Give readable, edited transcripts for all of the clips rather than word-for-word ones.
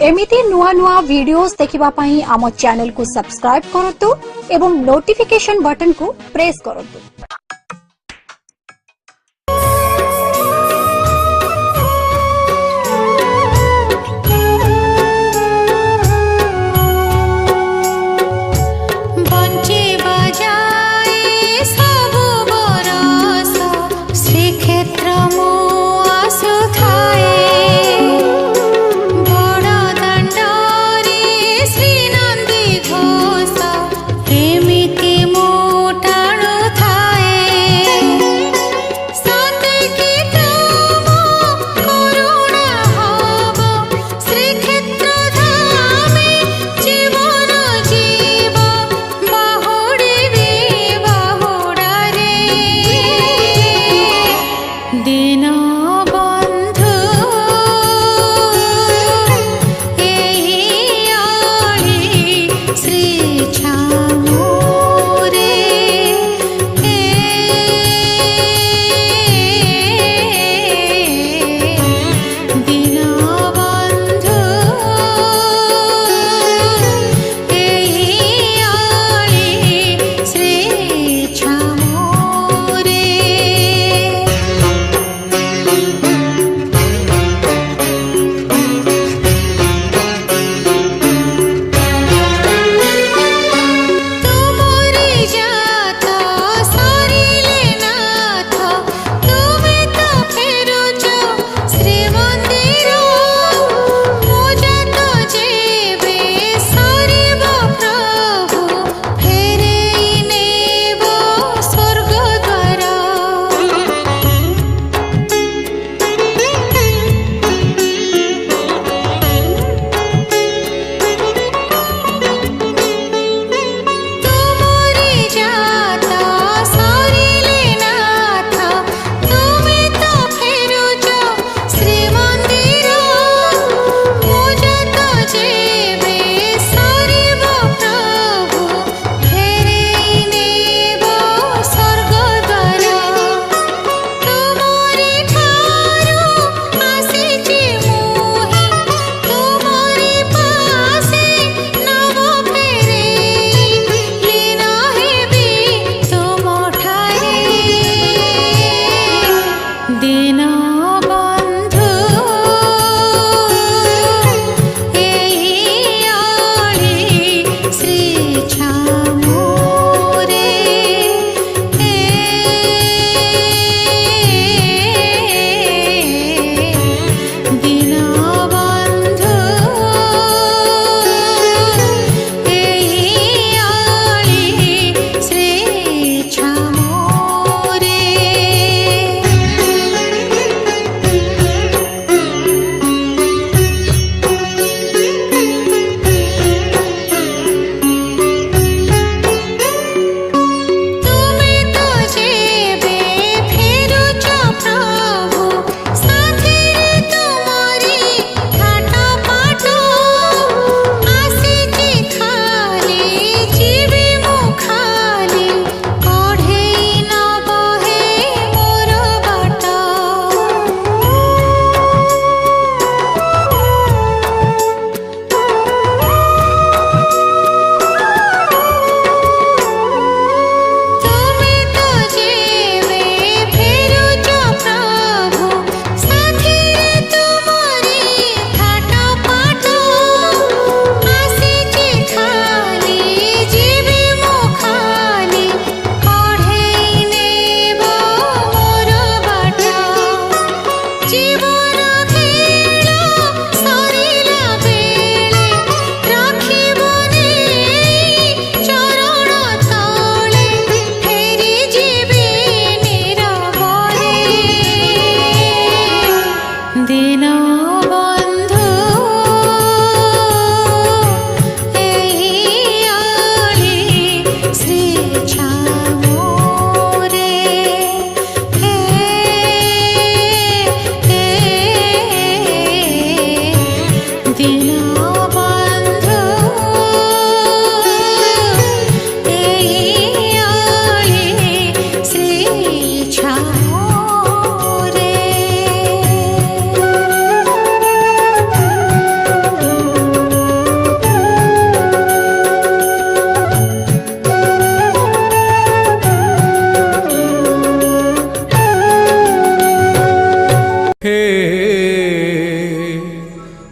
एमिति नुआ नुआ वीडियोस देखिबा पई आम चैनल को सब्सक्राइब करतु एवं नोटिफिकेशन बटन को प्रेस करतु। एमिति मोटाणु थाए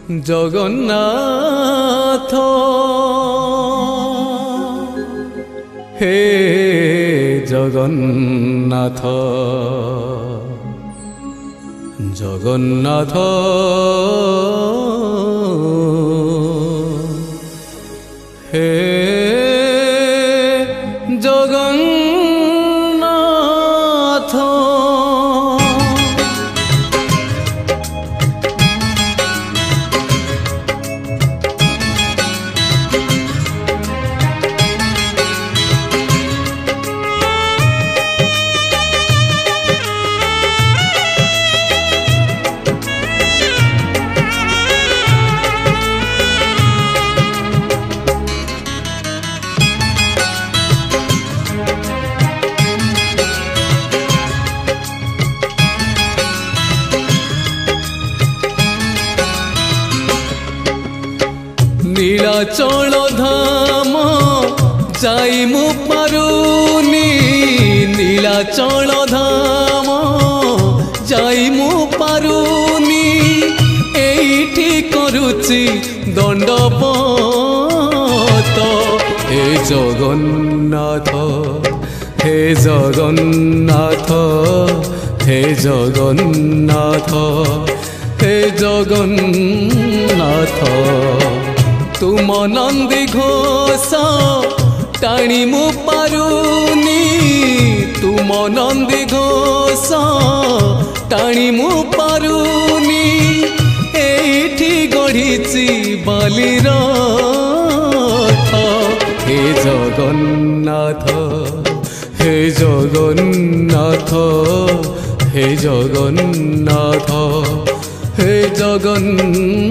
जगन्नाथ हे जगन्नाथ जगन्नाथ हे जगन्नाथ नीलाचल धाम जाई मु पारुनी नीलाचल धाम जाई मु पारुनी एइठी करूची दंडपत हे जगन्नाथ हे जगन्नाथ हे जगन्नाथ हे जगन्नाथ तुम नंदी घोष टाणी मु पारुनी तुम नंदी घोष टाणी मु पारुनी एठी गढ़ी बालीरथ हे जगन्नाथ हे जगन्नाथ हे जगन्नाथ हे जगन्नाथ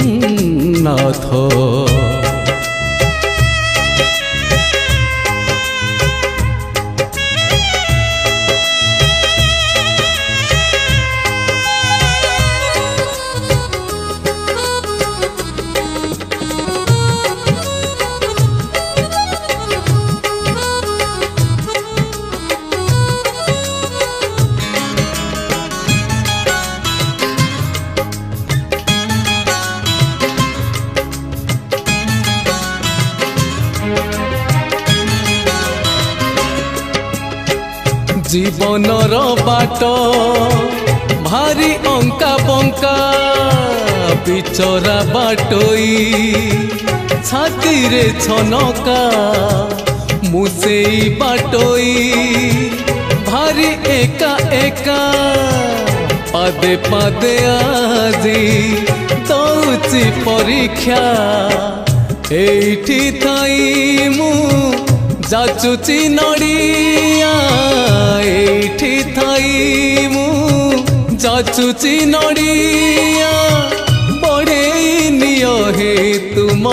जीवनर बाट भारी अंका बंका बिचरा बाटोई छाती रे छनका मुसेई बाटोई भारी एका एका पादे पादे आजी दौची परीक्षा एठी थाई मु जाचुची नड़िया एठी थाई मु जाचुची नड़िया बड़े नियो हे तुम